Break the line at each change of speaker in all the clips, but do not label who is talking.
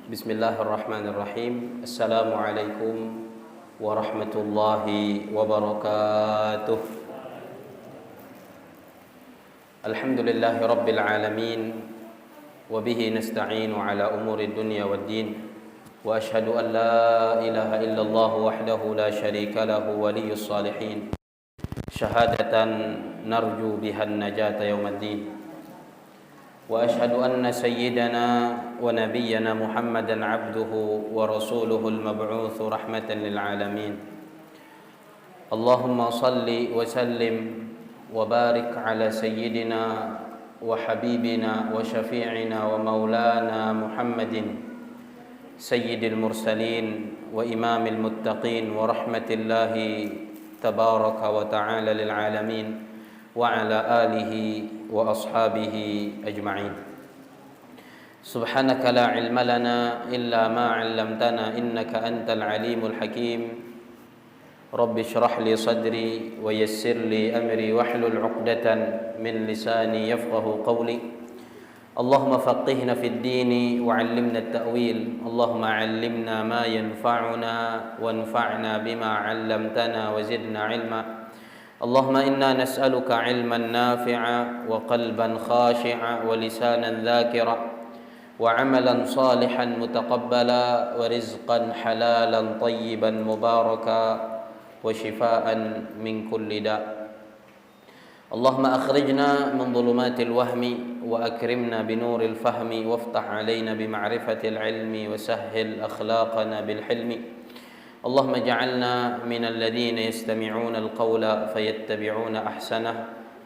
Bismillahirrahmanirrahim. Assalamualaikum warahmatullahi wabarakatuh. Alhamdulillahi rabbil alamin. Wabihi nasta'inu ala umuri dunya waddin. Wa ashhadu an la ilaha illallah wahdahu la syarika lahu waliyyus salihin. Syahadatan narju bihan najata yaumaddin. Wa ashhadu anna sayyidana wa nabiyyana Muhammadan abduhu wa rasuluhul mab'utsu rahmatan lil alamin. Allahumma salli wa sallim wa barik ala sayyidina wa habibina wa syafi'ina wa maulana Muhammadin sayyidil mursalin wa imamil muttaqin wa rahmatillahi tabaraka wa ta'ala lil alamin wa ala alihi wa ashabihi ajma'in. Subhanaka la ilma lana illa ma 'allamtana innaka antal alimul hakim. Rabbi shrah li sadri wa yassir li amri wahlul 'uqdatan min lisani yafqahu qawli. Allahumma faqihna fid dini wa 'allimna at-ta'wil. Allahumma 'allimna ma yanfa'una wanfa'na bima 'allamtana wa zidna 'ilma. Allahumma inna nas'aluka 'ilman nafi'a wa qalban khashi'a wa lisanan dhakira wa 'amalan salihan mutaqabbala wa rizqan halalan tayyiban mubaraka wa shifaa'an min kulli da'. Allahumma akhrijna min dhulumatil wahmi wa akrimna binuril fahmi waftah 'alaina bima'rifatil 'ilmi wa sahhil akhlaqana bil hilmi. Allahumma ij'alna minal ladzina yastami'una al-qawla fayattabi'una ahsanah.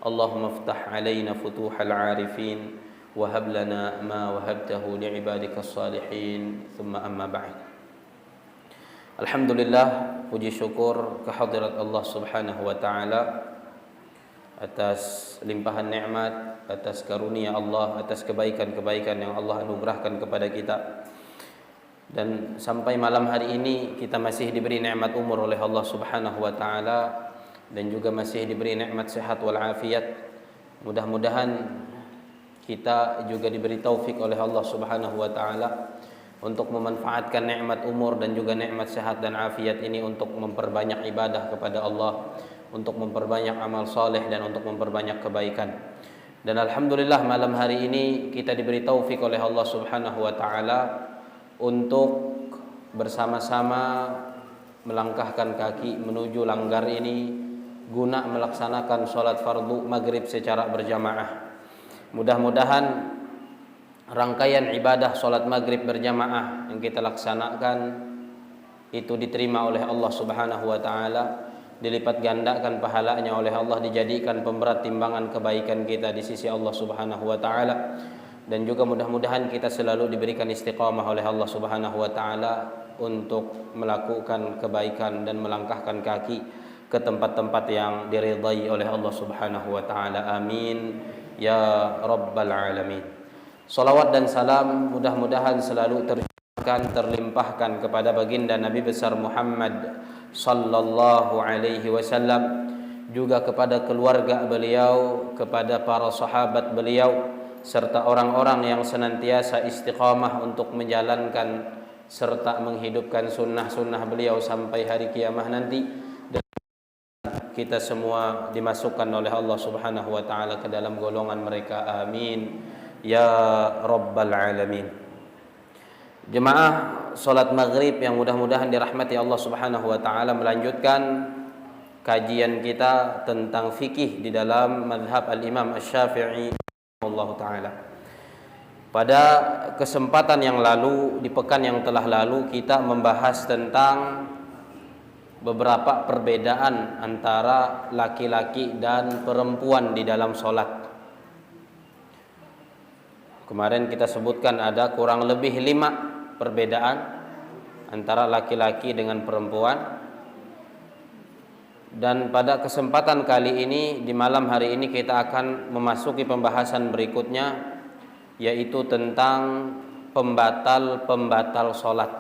Allahumma iftah 'alaina futuhal 'arifin wa hab lana ma wahabtahu li'ibadikas salihin. Tsumma amma ba'd. Alhamdulillah, puji syukur kehadirat Allah Subhanahu wa taala atas limpahan nikmat, atas karunia Allah, atas kebaikan-kebaikan yang Allah anugerahkan kepada kita. Dan sampai malam hari ini kita masih diberi nikmat umur oleh Allah Subhanahu wa taala dan juga masih diberi nikmat sehat wal afiat. Mudah-mudahan kita juga diberi taufik oleh Allah Subhanahu wa taala untuk memanfaatkan nikmat umur dan juga nikmat sehat dan afiat ini untuk memperbanyak ibadah kepada Allah, untuk memperbanyak amal saleh dan untuk memperbanyak kebaikan. Dan alhamdulillah malam hari ini kita diberi taufik oleh Allah Subhanahu wa taala untuk bersama-sama melangkahkan kaki menuju langgar ini guna melaksanakan sholat fardu maghrib secara berjamaah. Mudah-mudahan rangkaian ibadah sholat maghrib berjamaah yang kita laksanakan itu diterima oleh Allah Subhanahu wa taala, dilipat gandakan pahalanya oleh Allah, dijadikan pemberat timbangan kebaikan kita di sisi Allah Subhanahu wa taala. Dan juga mudah-mudahan kita selalu diberikan istiqamah oleh Allah Subhanahu wa taala untuk melakukan kebaikan dan melangkahkan kaki ke tempat-tempat yang diridai oleh Allah Subhanahu wa taala. Amin ya rabbal alamin. Salawat dan salam mudah-mudahan selalu terlimpahkan kepada baginda Nabi besar Muhammad sallallahu alaihi wasallam, juga kepada keluarga beliau, kepada para sahabat beliau, serta orang-orang yang senantiasa istiqamah untuk menjalankan serta menghidupkan sunnah-sunnah beliau sampai hari kiamah nanti. Dan kita semua dimasukkan oleh Allah Subhanahu wa taala ke dalam golongan mereka. Amin ya rabbal alamin. Jemaah salat maghrib yang mudah-mudahan dirahmati Allah Subhanahu wa taala, melanjutkan kajian kita tentang fikih di dalam mazhab al-Imam Asy-Syafi'i Allah taala. Pada kesempatan yang lalu, di pekan yang telah lalu, kita membahas tentang beberapa perbedaan antara laki-laki dan perempuan di dalam sholat. Kemarin kita sebutkan ada kurang lebih 5 perbedaan antara laki-laki dengan perempuan. Dan pada kesempatan kali ini, di malam hari ini, kita akan memasuki pembahasan berikutnya, yaitu tentang pembatal-pembatal sholat.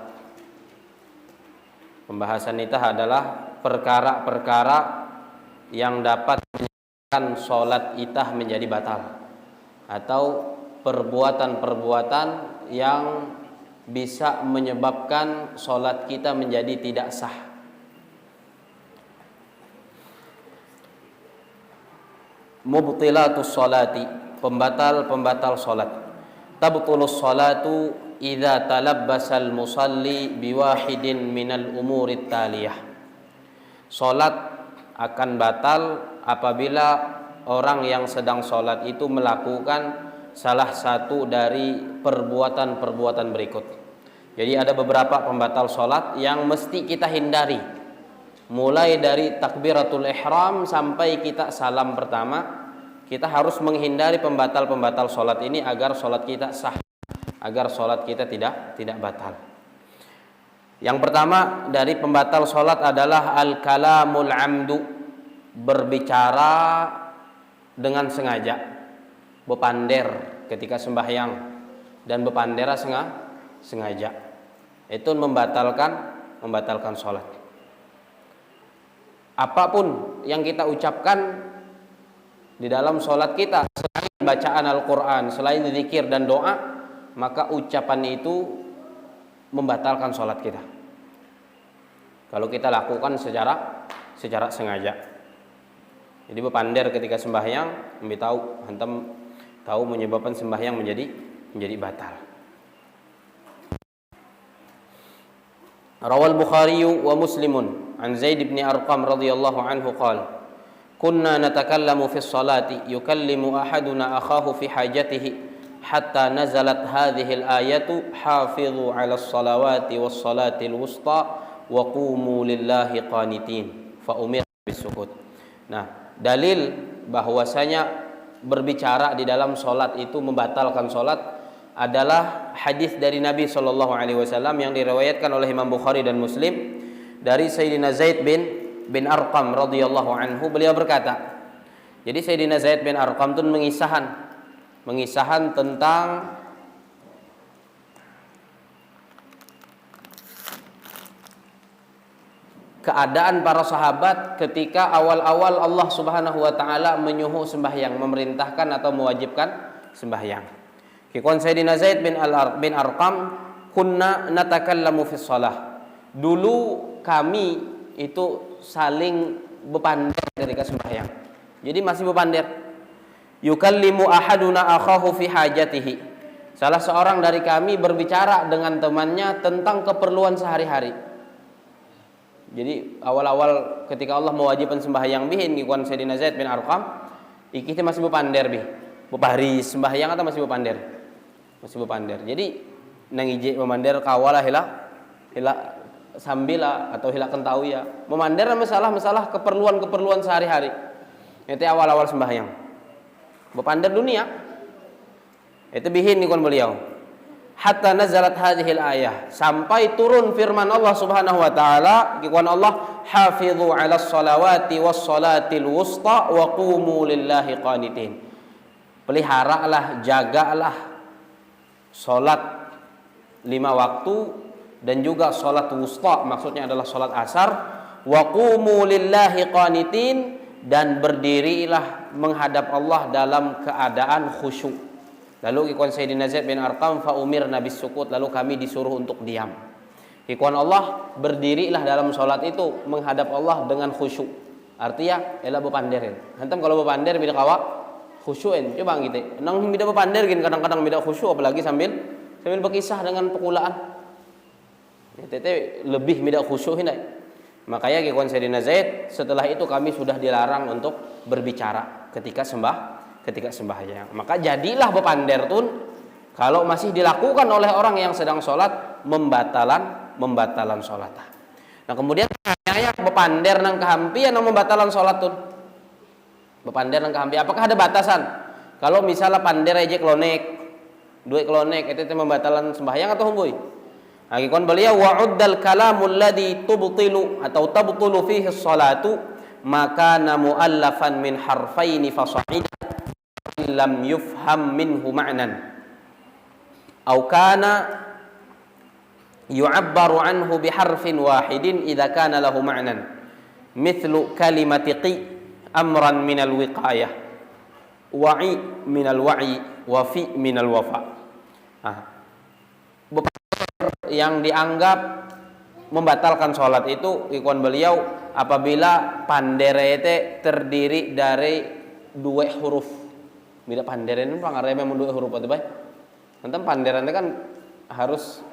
Pembahasan itu adalah perkara-perkara yang dapat sholat itah menjadi batal, atau perbuatan-perbuatan yang bisa menyebabkan sholat kita menjadi tidak sah. Mubtilatus sholati, pembatal-pembatal sholat. Tabtulus sholatu idza talabbasal musalli biwahidin minal umurit taliyah. Sholat akan batal apabila orang yang sedang sholat itu melakukan salah satu dari perbuatan-perbuatan berikut. Jadi ada beberapa pembatal sholat yang mesti kita hindari, mulai dari takbiratul ihram sampai kita salam pertama. Kita harus menghindari pembatal-pembatal sholat ini agar sholat kita sah, agar sholat kita tidak batal. Yang pertama dari pembatal sholat adalah al-kalamul amdu, berbicara dengan sengaja, bepander ketika sembahyang dan bepandera sengaja. Itu membatalkan sholat. Apapun yang kita ucapkan di dalam sholat kita, selain bacaan Al-Quran, selain zikir dan doa, maka ucapan itu membatalkan sholat kita kalau kita lakukan secara sengaja. Jadi bepander ketika sembahyang, tahu menyebabkan sembahyang menjadi batal. Rawal Bukhari wa Muslimun an Zaid bin Arqam radhiyallahu anhu qala kunna natakallamu fi sholati yukallimu ahaduna akhahu fi hajatihi hatta nazalat hadhihi al-ayatu hafizu 'ala as-salawati was-salati al-wusta wa qumu lillahi qanitin fa umira bis-sukut. Nah, dalil bahwasanya berbicara di dalam salat itu membatalkan salat adalah hadis dari Nabi sallallahu alaihi wasallam yang diriwayatkan oleh Imam Bukhari dan Muslim dari Sayyidina Zaid bin Arqam radhiyallahu anhu. Beliau berkata, jadi Sayyidina Zaid bin Arqam itu mengisahkan tentang keadaan para sahabat ketika awal-awal Allah Subhanahu wa taala menyuruh sembahyang, memerintahkan atau mewajibkan sembahyang. Kikon Sayyidina Zaid bin Arqam, kunna natakallamu fi shalah. Dulu kami itu saling bepander ketika sembahyang. Jadi masih bepander. Yukallimu ahaduna akhahu fi hajatihi. Salah seorang dari kami berbicara dengan temannya tentang keperluan sehari-hari. Jadi awal-awal ketika Allah mewajibkan sembahyang bihin ngikuan Sayyidina Zaid bin Arqam, kita masih bepander bebaris sembahyang atau masih bepander? Masih bepander. Jadi nang ije memander kawalah hila sambila atau hilak kentau ya memandir masalah keperluan sehari-hari. Itu awal-awal sembahyang bepander dunia. Itu bihin nikon beliau hatta nazalat hadhil ayah, sampai turun firman Allah Subhanahu wa taala, kikuan Allah hafizu 'alas salawati was salatil wusta wa qumu lillahi qanitin. Peliharalah, jagalah salat 5 waktu dan juga salat wusta, maksudnya adalah salat asar. Wa qumu lillahi qanitin, dan berdirilah menghadap Allah dalam keadaan khusyuk. Lalu ikhwan Sayyidina Zaid bin Arqam fa umirna bis sukut, lalu kami disuruh untuk diam. Ikhwan Allah, berdirilah dalam salat itu menghadap Allah dengan khusyuk. Artinya ela bepanderin. Hantam kalau bepander bila kawa khusyuin. Coba gitu. Nang bila bepander gin kadang-kadang bila khusyuk, apalagi sambil berkisah dengan pekulaan. Tete lebih tidak khusyuk hindai. Makanya ikhwan Sayyidina Zaid, setelah itu kami sudah dilarang untuk berbicara ketika sembahyang. Maka jadilah bepander tun kalau masih dilakukan oleh orang yang sedang sholat, membatalan sholat. Nah kemudian tanya bepander nang kehampian nang membatalan sholat tun. Bepander nang kehampi, apakah ada batasan? Kalau misalnya pander aja klonek, duit klonek, itu membatalan sembahyang atau humbui? Hakikon beliau wa'uddal kalamul ladzi tubtilu atau tabtulu fihi sholatu maka mu'allafan min harfaini fasa'id lam yufham minhu ma'nan aw kana yu'abbaru anhu biharfin wahidin idza kana lahu ma'nan mithlu kalimati qi amran minal wiqayah, wa'i minal wa'i, wafi minal wafa. Nah, yang dianggap membatalkan sholat itu ikhwan beliau apabila panderete terdiri dari dua huruf. Bila panderen itu pangarnya memang dua huruf atau baik. Nanti panderan itu kan harus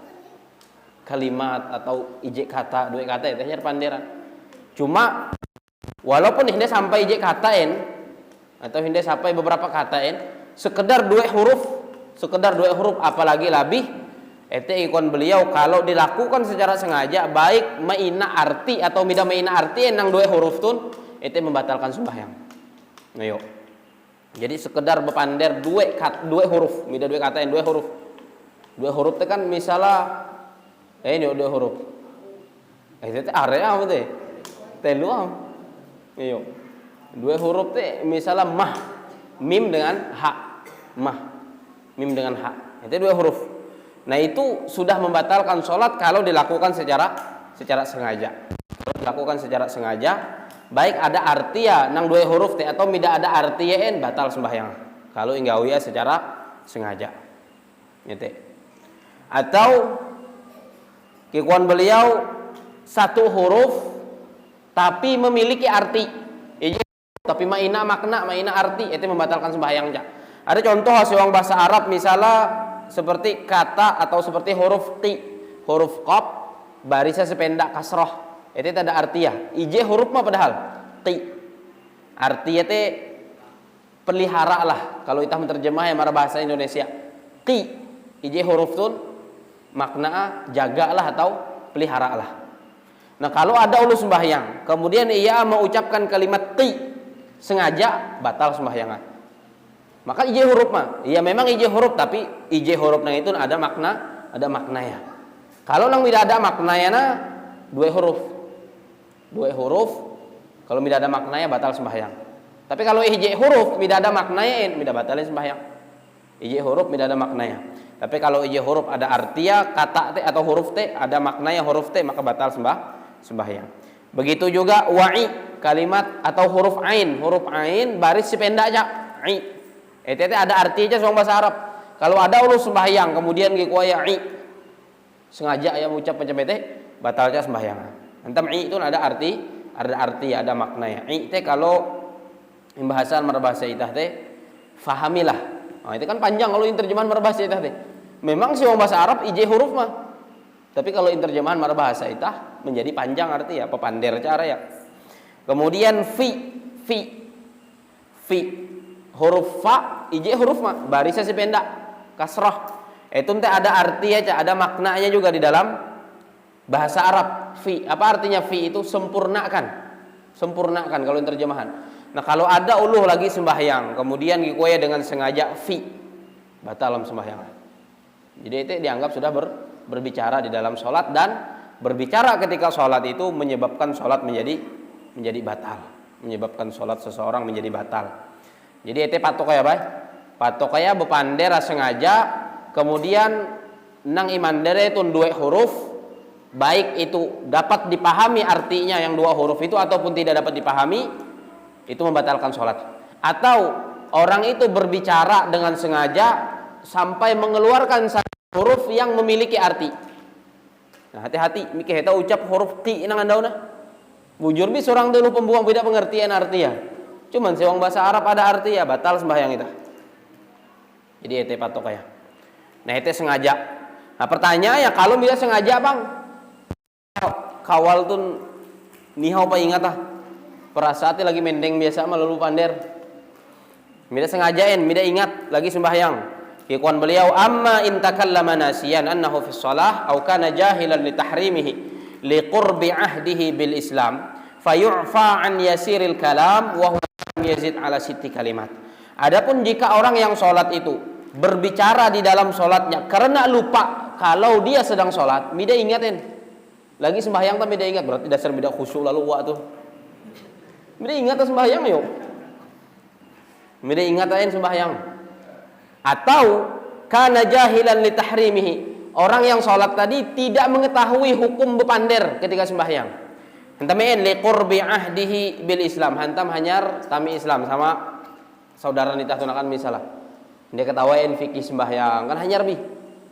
kalimat atau ijek kata, dua kata itu hanya panderan. Cuma walaupun hindi sampai ijek katain atau hindi sampai beberapa katain, sekedar dua huruf apalagi lebih ete ikon beliau kalau dilakukan secara sengaja baik maina arti atau mida maina arti enang dua huruf tun ete membatalkan sembahyang. Ayo. Jadi sekedar bepander dua huruf, mida dua kata yang dua huruf. Dua huruf itu kan misalnya ini dua huruf. Itu area apa teh? Teluam. Ayo. Dua huruf teh misalnya mah, mim dengan ha. Mah. Mim dengan ha. Itu dua huruf. Nah itu sudah membatalkan sholat kalau dilakukan secara sengaja. Kalau dilakukan secara sengaja, baik ada arti ya nang dua huruf teh atau tidak ada arti ya batal sembahyang. Kalau inggawi ya secara sengaja. Gitu. Atau kikuan beliau satu huruf tapi memiliki arti. Tapi maina makna, maina arti itu membatalkan sembahyang. Ada contoh hasil bahasa Arab misalnya seperti kata atau seperti huruf ti, huruf qaf barisnya sependek kasroh itu ada arti ya. Ije huruf mah padahal ti artinya teh pelihara lah kalau kita menerjemah yang marah bahasa Indonesia. Ti ije huruf tun makna jagalah atau pelihara lah. Nah kalau ada ulu sembahyang kemudian ia mengucapkan kalimat ti sengaja batal sembahyang. Maka ije huruf mah, iya memang ije huruf tapi ije huruf nang itu ada maknanya. Kalau nang tidak ada maknanya na dua huruf, kalau tidak ada maknanya batal sembahyang. Tapi kalau ije huruf tidak ada maknanya, tidak batalin sembahyang. Ije huruf tidak ada maknanya. Tapi kalau ije huruf ada artinya kata teh atau huruf teh ada maknanya huruf teh maka batal sembahyang. Begitu juga wa'i kalimat atau huruf ain baris sependek aja i. Itu ada artinya soal bahasa Arab. Kalau ada ulu sembahyang kemudian gikuaya i sengaja ya mengucap macam itu batalnya sembahyang. Antam i itu ada arti, ada maknanya. I teh kalau pembahasan berbahasa itah teh fahamilah. Nah, itu kan panjang kalau terjemahan berbahasa itah teh. Memang sih bahasa Arab ije huruf mah. Tapi kalau terjemahan berbahasa itah menjadi panjang arti ya, pepander cara ya. Kemudian fi huruf fa ije huruf mah barisnya si pendek kasrah itu teh ada arti ya ada maknanya juga di dalam bahasa Arab. Fi apa artinya? Fi itu sempurnakan kalau terjemahan. Nah kalau ada uluh lagi sembahyang kemudian gikuaya dengan sengaja fi batal sembahyang. Jadi itu dianggap sudah berbicara di dalam sholat dan berbicara ketika sholat itu menyebabkan sholat menjadi batal, menyebabkan sholat seseorang menjadi batal. Jadi itu patokaya baik. Patokaya bepandera sengaja kemudian nang imandere itu dua huruf baik itu dapat dipahami artinya yang dua huruf itu ataupun tidak dapat dipahami itu membatalkan sholat. Atau orang itu berbicara dengan sengaja sampai mengeluarkan satu huruf yang memiliki arti. Nah hati-hati mikir kita ucap huruf ti nang andauna. Bujur bi seorang dulu pembuang beda pengertian artinya. Cuman sewang bahasa Arab ada arti ya batal sembahyang kita. Jadi itu patoknya. Nah itu sengaja. Nah pertanyaannya kalau bisa sengaja bang, kawal tuh nihau apa ingat ah? Perasaan lagi mendeng biasa malu pander. Mida sengajain, mida ingat lagi sembahyang. Ikhwan beliau amma in takallama nasiyan annahu fi shalah aw kana jahilan li tahrimihi li qurbi ahdihi bil Islam fayu'fa an yasiril kalam wa yazid ala sitti kalimat. Adapun jika orang yang sholat itu berbicara di dalam sholatnya karena lupa kalau dia sedang sholat, mida ingatin. Lagi sembahyang tapi mida ingat berarti dasar mida khusyuk lalu waktu. Mida ingat sembahyang yuk. Mida ingatin sembahyang. Atau kana jahilan li tahrimihi. Orang yang sholat tadi tidak mengetahui hukum bepander ketika sembahyang. Hantamein liqurbi ahdihi bil Islam. Hantam hanyar tami Islam sama saudara nitah tunakan misalnya. Dia ketawain fikih sembahyang kan hanyar bi.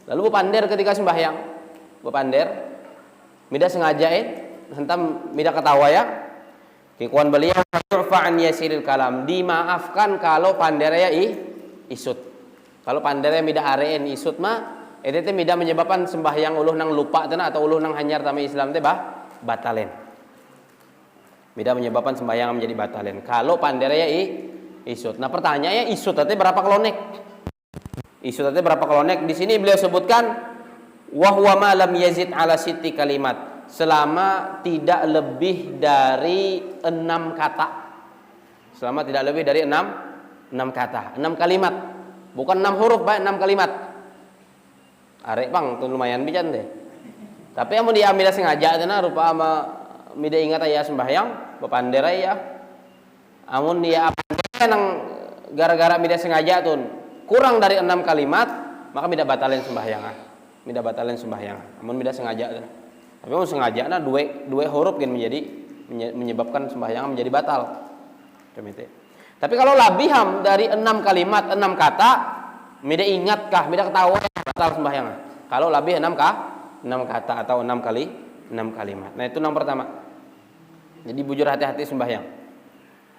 Lalu bepander ketika sembahyang. Bepander mida sengajain hantam mida ketawa ya. Kikuan beliau fa'an yasiril kalam. Dimaafkan kalau pandernya isut. Kalau pandernya mida areen isut mah itu mida menyebabkan sembahyang uluh nang lupa tena atau uluh nang hanyar tami Islam teh batalen. Mida menyebabkan sembahyang menjadi batalen. Kalau pandernya isut. Nah pertanyaannya isut tadi berapa kelonek? Isut tadi berapa kelonek? Di sini beliau sebutkan wahwa ma lam yazid ala sitti kalimat. Selama tidak lebih dari 6 kata. Selama tidak lebih dari 6 kata, 6 kalimat. Bukan 6 huruf, baik 6 kalimat. Arek bang, tuh lumayan bican deh. Tapi yang mau diambil sengaja tena rupa ama mida ingat aya sembahyang bepander ya. Amun dia apandai nang gara-gara mida sengaja tuh kurang dari 6 kalimat, maka mida batalin sembahyang. Mida batalin sembahyang. Amun mida sengaja tuh. Tapi mau sengaja na dua huruf kan menyebabkan sembahyang menjadi batal. Tapi kalau labiham dari 6 kalimat 6 kata, mida ingatkah, mida ketawa batal sembahyang. Kalau labih 6 kata atau 6 kalimat. Nah itu yang pertama. Jadi bujur hati-hati sembahyang.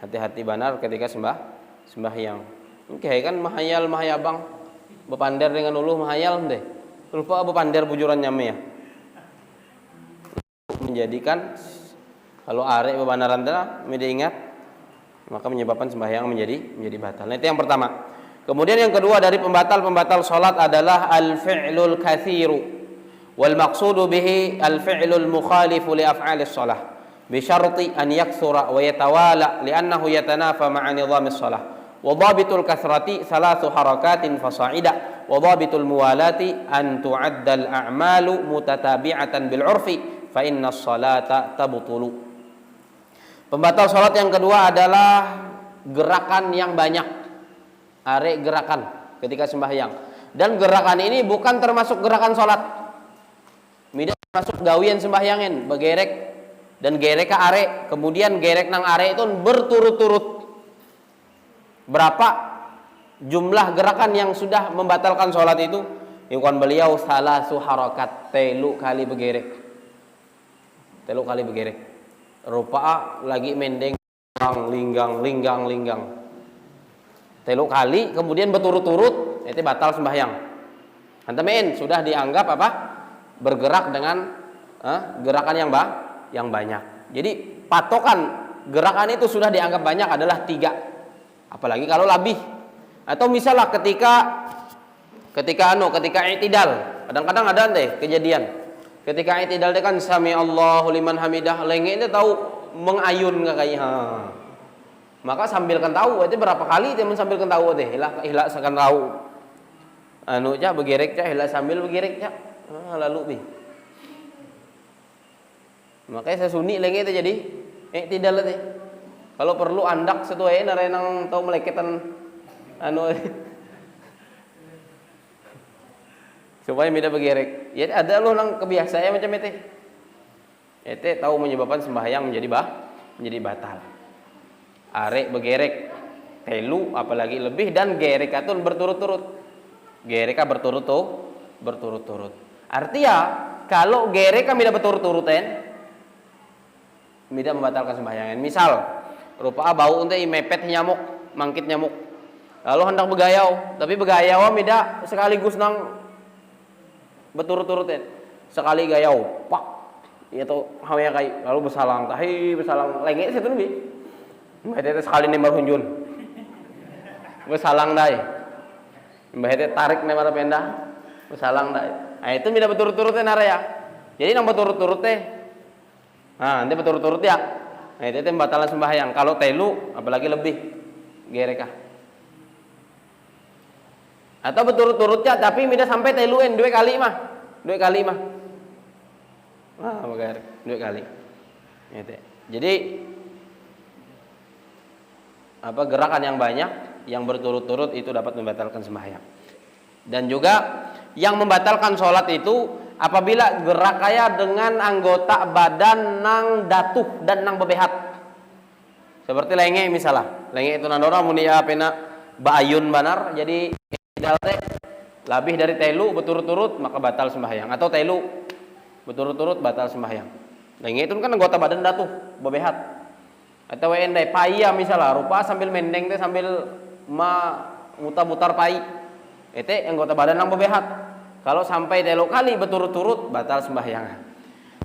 Hati-hati benar ketika sembahyang. Oke kan mahayal bang. Bepander dengan ulu mahayal deh. Lupa bepander bujuran nyame ya. Menjadikan kalau arek bebanaran teh mida ingat maka menyebabkan sembahyang menjadi batal. Nah itu yang pertama. Kemudian yang kedua dari pembatal salat adalah al-fi'lul katsiru. Wal maqsudu bihi al-fi'lul mukhalifu li af'alis shalah bi syarti an yakthura wa yatawala li'annahu yatanafa ma'a nidhamis shalah. Wa dhabitul kathrati 3 harakatin fasa'ida wa dhabitul muwalati an tu'addal a'malu mutatabi'atan bil 'urfi fa inna sholata tabtulu. Pembatal salat yang kedua adalah gerakan yang banyak. Arek gerakan ketika sembahyang. Dan gerakan ini bukan termasuk gerakan salat. Mida termasuk gawian sembahyangin, begerek dan gerek ke arek, kemudian gerek nang arek itu berturut-turut. Berapa jumlah gerakan yang sudah membatalkan salat itu? Ikhwan beliau 3 harakat, 3 kali begerek. 3 kali begerek. Rupa lagi mendeng linggang. 3 kali kemudian berturut-turut itu batal sembahyang. Hantamein sudah dianggap apa? Bergerak dengan gerakan yang banyak. Jadi patokan gerakan itu sudah dianggap banyak adalah 3. Apalagi kalau labih. Atau misalnya ketika i'tidal. Kadang-kadang ada deh kejadian. Ketika i'tidal kan sami Allahu liman hamidah, lenge itu tahu mengayun kayak maka sambilkan tahu itu berapa kali teman sambilkan tahu deh hilah sekan tahu begerek hilah sambil begerek lalu bi makanya saya sunyi lenge itu jadi i'tidal teh kalau perlu andak setuai narenang tahu meleketan supaya tidak begerek. Ya ada loh nang kebiasaan macam itu. Itu tahu menyebabkan sembahyang menjadi batal. Arek begerek telu apalagi lebih dan gerek itu berturut-turut. Gereka berturut-turut. Artinya kalau gereka tidak berturut-turutan tidak membatalkan sembahyang. Misal rupa bau untuk mepet nyamuk, mangkit nyamuk. Lalu hendak begayau, tapi begayau tidak sekaligus nang berturut-turut sekali gayau pak itu hawaya kai lalu besalang lenge situ lebih mbah teh sekali nembar hunjun besalang dai mbah teh tarik nembar pendah besalang dai itu tidak berturut-turut naraya jadi nang berturut-turut teh nanti berturut-turut ya itu teh batalan sembahyang kalau telu apalagi lebih gerekah atau berturut-turutnya tapi tidak sampai teluin 2 kali mah. Bagar 2 kali. Jadi gerakan yang banyak yang berturut-turut itu dapat membatalkan sembahyang. Dan juga yang membatalkan sholat itu apabila gerakaya dengan anggota badan nang datuh dan nang bebehat. Seperti lenge misalnya. Lenge itu nandora mun ieu pena baayun banar jadi lebih dari telu berturut-turut maka batal sembahyang, atau telu berturut-turut batal sembahyang. Lenge itu kan anggota badan datuh bebehat. Atau endai paya misalnya rupa sambil mendeng teh sambil mutar-mutar pai. Ete anggota badan nang bebehat. Kalau sampai telu kali berturut-turut batal sembahyang.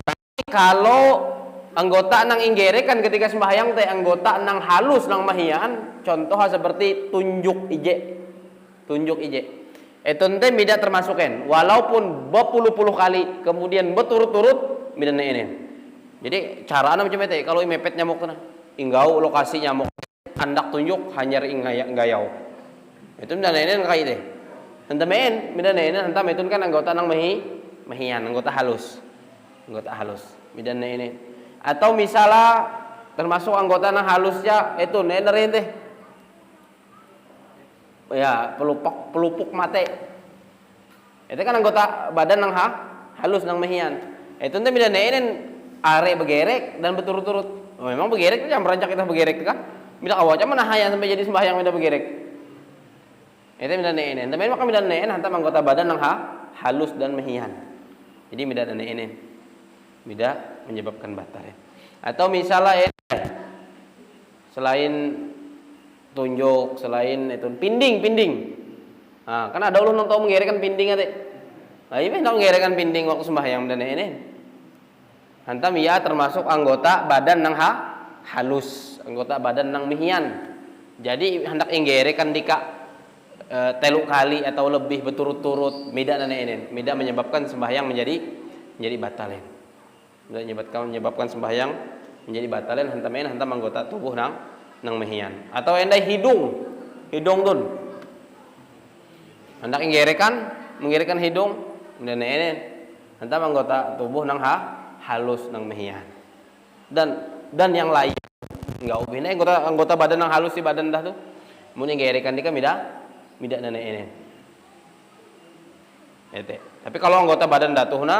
Tapi kalau anggota nang inggerekan ketika sembahyang teh anggota nang halus nang mahian, contoh seperti tunjuk ije. Tunjuk ije. Itu teh tidak termasukkan walaupun berpuluh-puluh kali kemudian berturut-turut midana ini. Jadi cara macam teh kalau mepet nyamuk teh inggau lokasi nyamuk andak tunjuk hanyar inggayau. Itu midana ini kayak teh. Hentamen midana ini hentam itu kan anggota nang mahian, anggota halus. Anggota halus. Midana ini. Atau misalnya termasuk anggota nang halusnya itu nenerin teh. Ya, pelupuk mate. Itu kan anggota badan nang halus nang mahian. Itu teh midana ini are begerek dan berturut-turut. Oh, memang begerek jam rancak kita begerek kan? Mida awaca mana hayang sampai jadi sembahyang mida begerek. Itu midana ini. Tapi maka midana ini hantam anggota badan nang halus dan mahian. Jadi midana ini. Mida menyebabkan batal ya. Atau misalnya selain tunjuk, selain itu pinding. Nah, kan ada ulun tahu menggerekkan pinding ate. Lah iya tahu menggerekkan pinding waktu sembahyang dan ini. Hantam ia termasuk anggota badan nang halus, anggota badan nang mihian. Jadi hendak inggerekan dika telu kali atau lebih berturut-turut mida dan ini. Mida menyebabkan sembahyang menjadi batalin. Menyebabkan sembahyang menjadi batalin hantam anggota tubuh nang mehian. Atau endai hidung tun hendak menggerekan hidung dan ini hantam anggota tubuh nang halus nang mehian dan yang lain enggak ubine anggota badan nang halus di badan dah tuh mun nggerekan dika mida dan ini. Tapi kalau anggota badan datuhna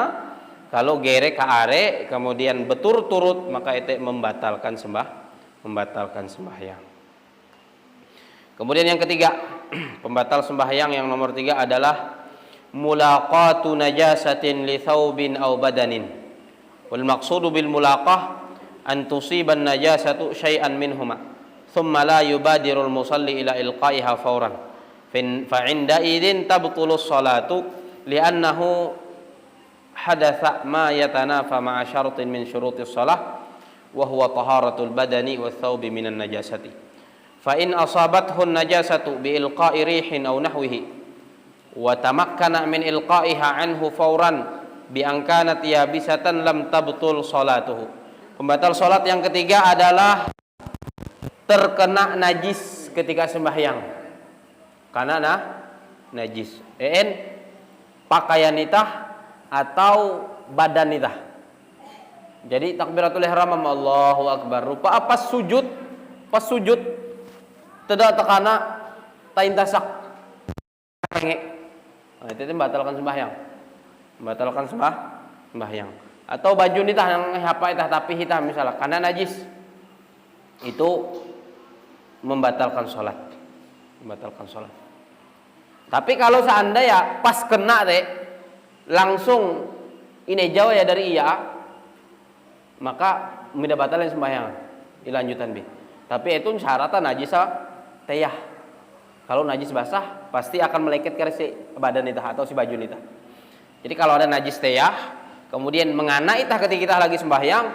kalau gerek ka are kemudian berturut-turut maka itu membatalkan sembahyang. Kemudian yang ketiga, pembatal sembahyang yang nomor 3 adalah mulaqatu najasatin li thawbin aw badanin. Wal maqsudu bil mulaqah an tusiban najasatu syai'an minhuma thumma la yubadirul musalli ila ilqaiha fawran. Fa 'inda idzin tabtulus salatu li'annahu hadatsa ma yatanafa ma'a syartin min syurutis shalah wa huwa taharatul badani wath thawbi minan najasati. Fa in asabathu an-najasatu bi ilqa'i rihin aw nahwihi wa tamakkana min ilqa'iha anhu fawran bi an kanat yabisatan lam tabtul salatuhu. Pembatal salat yang ketiga adalah terkena najis ketika sembahyang. Karena najis. Pakaian itah atau badan itah. Jadi takbiratul ihram Allahu akbar. Rupa pas sujud tidak tekana tain tasak. Nah, itu membatalkan sembahyang. Atau baju nitah yang apa itah tapi hitah misalnya karena najis. Itu membatalkan salat. Tapi kalau seandainya pas kena deh langsung ini jauh ya dari iya maka tidak batalin sembahyang dilanjutan bi. Tapi itu syaratan najis teyah. Kalau najis basah pasti akan meleket ke si badan itah atau si baju nitah. Jadi kalau ada najis teyah kemudian mengana itah ketika kita lagi sembahyang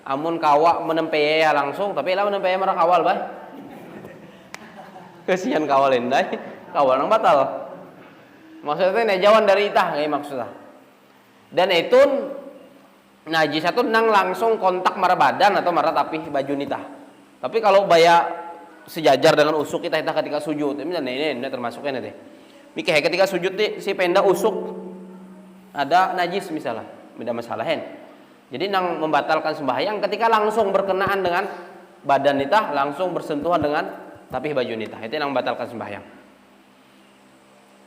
amun kawa menempeye langsung tapi lah menempeye marah kawal bay. Kesian kawal endai kawal nang batal. Maksudnya nejawan dari itah kayak maksudnya. Dan itu najis itu nang langsung kontak marah badan atau marah tapi baju nitah. Tapi kalau baya sejajar dengan usuk kita ketika sujud, ini termasuknya nanti. Mikir ketika sujud si penda usuk ada najis misalnya, tidak masalahin. Jadi nang membatalkan sembahyang ketika langsung berkenaan dengan badan nitah, langsung bersentuhan dengan tapi baju nitah, itu yang membatalkan sembahyang.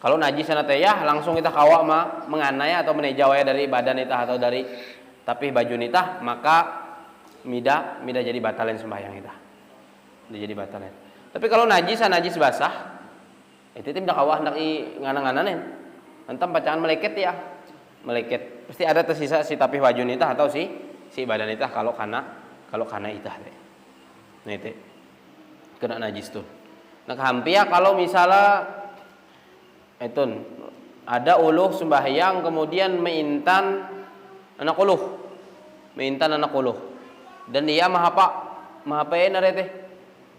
Kalau najis sana teh ya langsung kita kawa mah menganaya atau menejawaya dari badan itah atau dari tapi baju nitah, maka mida jadi batalin sembahyang itah. Jadi batalin. Tapi kalau najis basah, itu tidak kawa hendak i ngana-ngananen. Antam bacaan meleket ya. Meleket. Pasti ada tersisa si tapi baju nitah atau si badan itah kalau kana itah teh. Nah itu kena najis tuh. Nah hampir kalau misalnya itu ada uluh sembahyang kemudian meintan anak uluh dan dia mahapain teh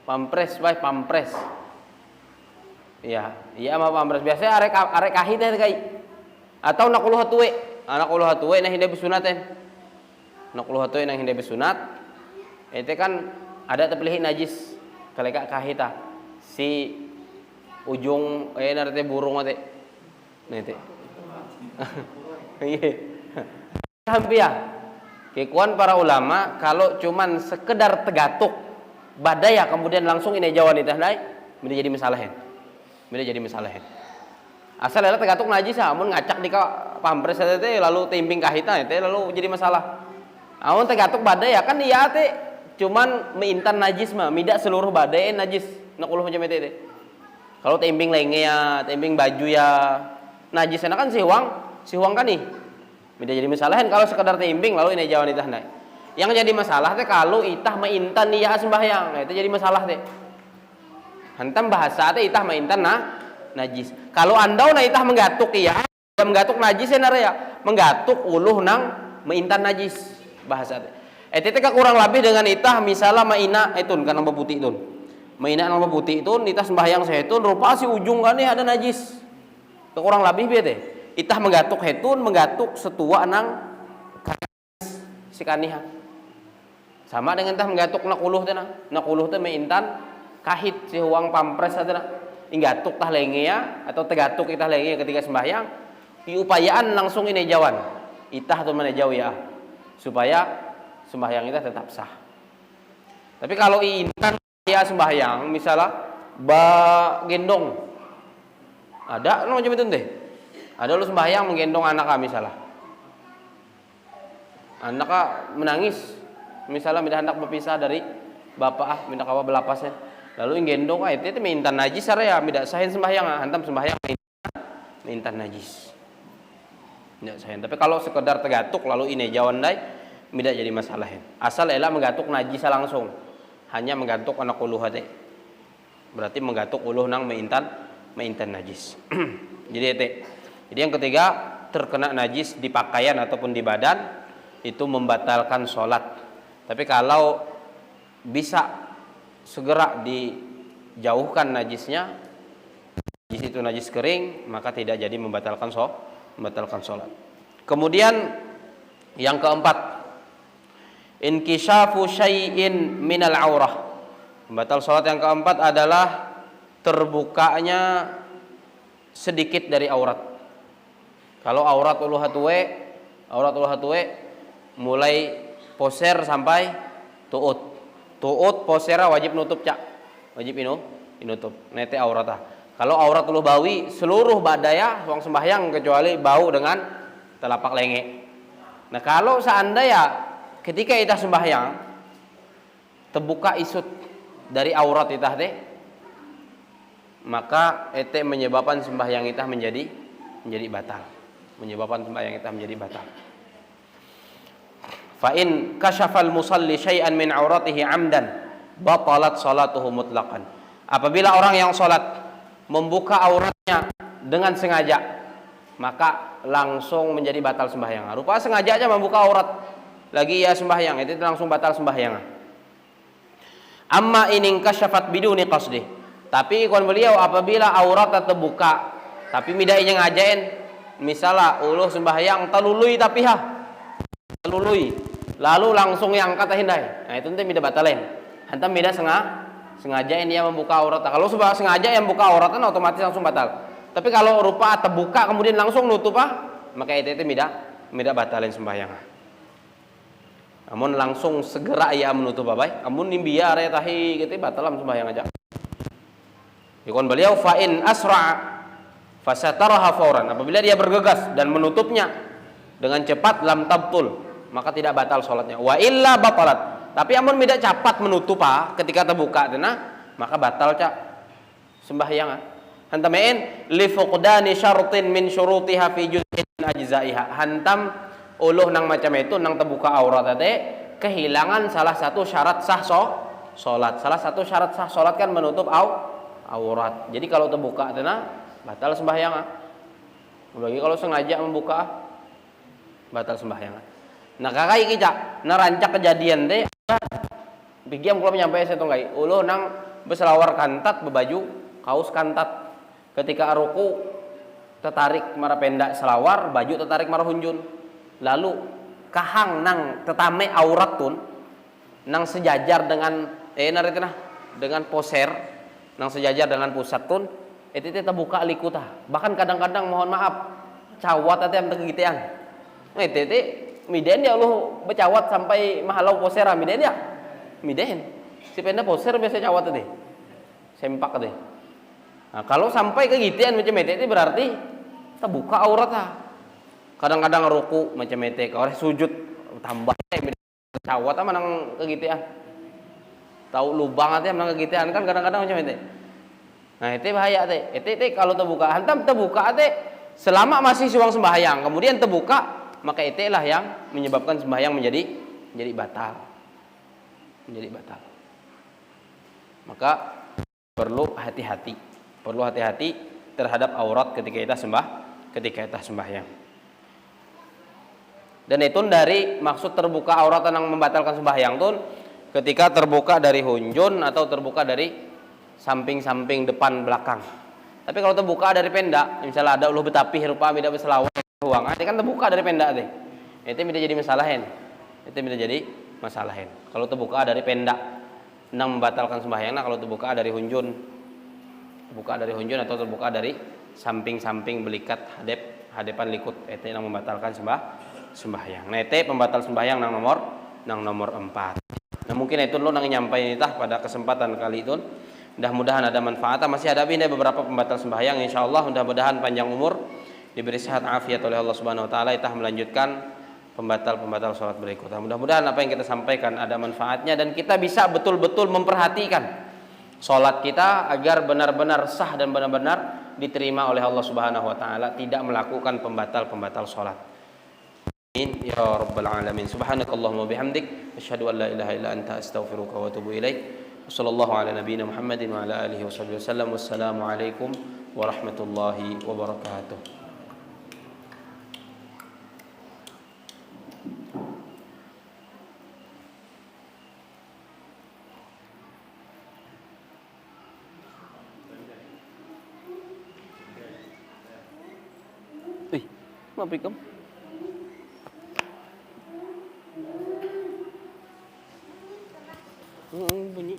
pampres ya iya mah pampres biasanya arek kahit teh kai atau anak uluh hatuwe nah hindai besunat teh anak uluh hatuwe nah hindai besunat itu kan ada terpilih najis kaleka kahita si ujung teh burung teh nah teh iya hampir kekuan para ulama kalau cuman sekedar tegatuk badaya kemudian langsung ini jawan itah naik jadi masalahin asal ada tegatuk najis amun ngacak di pampres teh lalu timbing kahita teh lalu jadi masalah amun tegatuk badaya kan iya teh cuman meintan najis mah mida seluruh badai najis nak uluh macam teh kalau timbing lenge ya timbing baju ya najisnya kan sihuang kan nih tidak jadi masalahin kalau sekedar timbing lalu ini jawan itah naik yang jadi masalah teh kalau itah meintan iya sembahyang nah itu jadi masalah teh hantam bahasa teh itah meintan najis kalau andau na itah menggatuk iya menggatuk najis ya menggatuk uluh nang meintan najis bahasa teh teh kurang lebih dengan itah misalnya maina itun kan nambah putih itun maina nambah putih itun itah sembahyang sehetun rupa si ujung kan ada najis kurang lebih bieu teh itah menggatuk hetun menggatuk setua nang si kaniha sama dengan tah menggatuk nak uluh teh meintan kahit si huang pampres teh inggatuk tah lenge ya atau tegatuk itah lenge ketika sembahyang diupayaan langsung ini jawan itah tuh menejau ya supaya sembahyang itah tetap sah. Tapi kalau intan ya sembahyang misalnya gendong ada macam itu teh ada lu sembahyang menggendong anak misalnya anak menangis misalnya minta hendak berpisah dari bapak minta kawa belapasnya lalu gendong itu minta najis ya tidak sahin sembahyang hantam sembahyang minta najis tidak sahin. Tapi kalau sekedar tegatuk lalu ini jawan dai tidak jadi masalah asal elah menggatuk najis langsung hanya menggatuk anak uluh teh berarti menggatuk uluh nang meintan najis. Jadi yang ketiga terkena najis di pakaian ataupun di badan itu membatalkan sholat. Tapi kalau bisa segera dijauhkan najisnya, najis itu najis kering, maka tidak jadi membatalkan sholat. Kemudian yang keempat, inkishafu syai'in minal aurah. Membatal sholat yang keempat adalah terbukanya sedikit dari aurat. Kalau aurat uluh hatuwe mulai poser sampai tuut posera wajib nutup cak wajib inutup nete auratah. Kalau aurat uluh bawi seluruh badaya wong sembahyang kecuali bau dengan telapak lenge. Nah kalau seandainya ketika itah sembahyang terbuka isut dari aurat itah teh maka ete menyebabkan sembahyang itah menjadi batal. Fa in kasyafal musalli syai'an min auratihi amdan batalat salatuhu mutlaqan. Apabila orang yang salat membuka auratnya dengan sengaja maka langsung menjadi batal sembahyang. Rupa sengaja aja membuka aurat lagi ya sembahyang itu langsung batal sembahyang. Amma in kasyafat biduni qasdi. Tapi kon beliau apabila aurat terbuka tapi midai yang ngajain misalnya uluh sembahyang talului tapi lalu langsung yang kata hindai nah itu nanti mida batalin hantam mida sengajain dia membuka aurat. Kalau sengaja yang buka auratnya otomatis langsung batal. Tapi kalau rupa terbuka kemudian langsung nutup maka itu mida batalin sembahyang. Namun langsung segera ia menutup babai amun nimbiar ya tahi gitu batalam sembahyang aja. Yukon beliau fa in Fasataraha fauran, apabila dia bergegas dan menutupnya dengan cepat, lam tabtul, maka tidak batal salatnya. Wa illa batalat, tapi amun tidak cepat menutup ketika terbuka maka batal sembahyang. Hantamein li fuqdani syartin min syurutiha fi juz'in ajzaiha. Hantam uluh nang macam itu nang terbuka aurat kehilangan salah satu syarat sah salat. Salah satu syarat sah salat kan menutup aurat. Jadi kalau terbuka batal sembahyang. Lagi kalau sengaja membuka batal sembahyang. Nah kakai kita narancak kejadian bigiam kalau nyampe saya tunggai uluh nang berselawar kantat berbaju kaos kantat ketika ruku tertarik marah pendak selawar baju tertarik marah hunjun lalu kahang nang tetame aurat tun nang sejajar dengan dengan poser nang sejajar dengan pusat tun itu terbuka likuta. Bahkan kadang-kadang mohon maaf cawat tadi am tegitian. Itu miden dia Allah bercawat sampai mahalau poser miden ya. Miden. Si penda poser biasa cawat tadi. Sempak tadi. Nah, kalau sampai kegitian macam itu berarti terbuka aurat Kadang-kadang ruku macam itu, kalau sujud tambah cawat nang kegitian. Tahu lubang aja nang kegitian kan kadang-kadang macam itu. Nah itu bahaya itu kalau terbuka hantam terbuka selama masih suang sembahyang kemudian terbuka maka itulah yang menyebabkan sembahyang menjadi batal maka perlu hati-hati terhadap aurat ketika kita sembahyang. Dan itu dari maksud terbuka aurat yang membatalkan sembahyang tuh ketika terbuka dari hunjun atau terbuka dari samping-samping depan belakang. Tapi kalau terbuka dari pendak, misalnya ada uluh betapih rupa tidak berselawar ruang, itu kan terbuka dari pendak itu tidak jadi masalahin. Kalau terbuka dari pendak nang membatalkan sembahyang, kalau terbuka dari hunjun atau terbuka dari samping-samping belikat hadapan likut, itu yang membatalkan sembahyang. Nah, itu pembatal sembahyang nang nomor 4. Nah, mungkin itu lo nang nyampai pada kesempatan kali itu. Mudah-mudahan ada manfaat. Masih ada beberapa pembatal sembahyang insyaallah. Mudah-mudahan panjang umur, diberi sehat afiat oleh Allah Subhanahu wa taala, kita melanjutkan pembatal salat berikutnya. Mudah-mudahan apa yang kita sampaikan ada manfaatnya dan kita bisa betul-betul memperhatikan salat kita agar benar-benar sah dan benar-benar diterima oleh Allah Subhanahu wa taala, tidak melakukan pembatal salat. Amin ya rabbal alamin. Subhanakallahumma bihamdik asyhadu an la ilaha illa anta astaghfiruka wa atubu ilaik. Sallallahu ala nabiyina Muhammadin wa ala alihi washabbihi wasallam. Wassalamu alaikum warahmatullahi wabarakatuh. Apa ikam? Bunyi.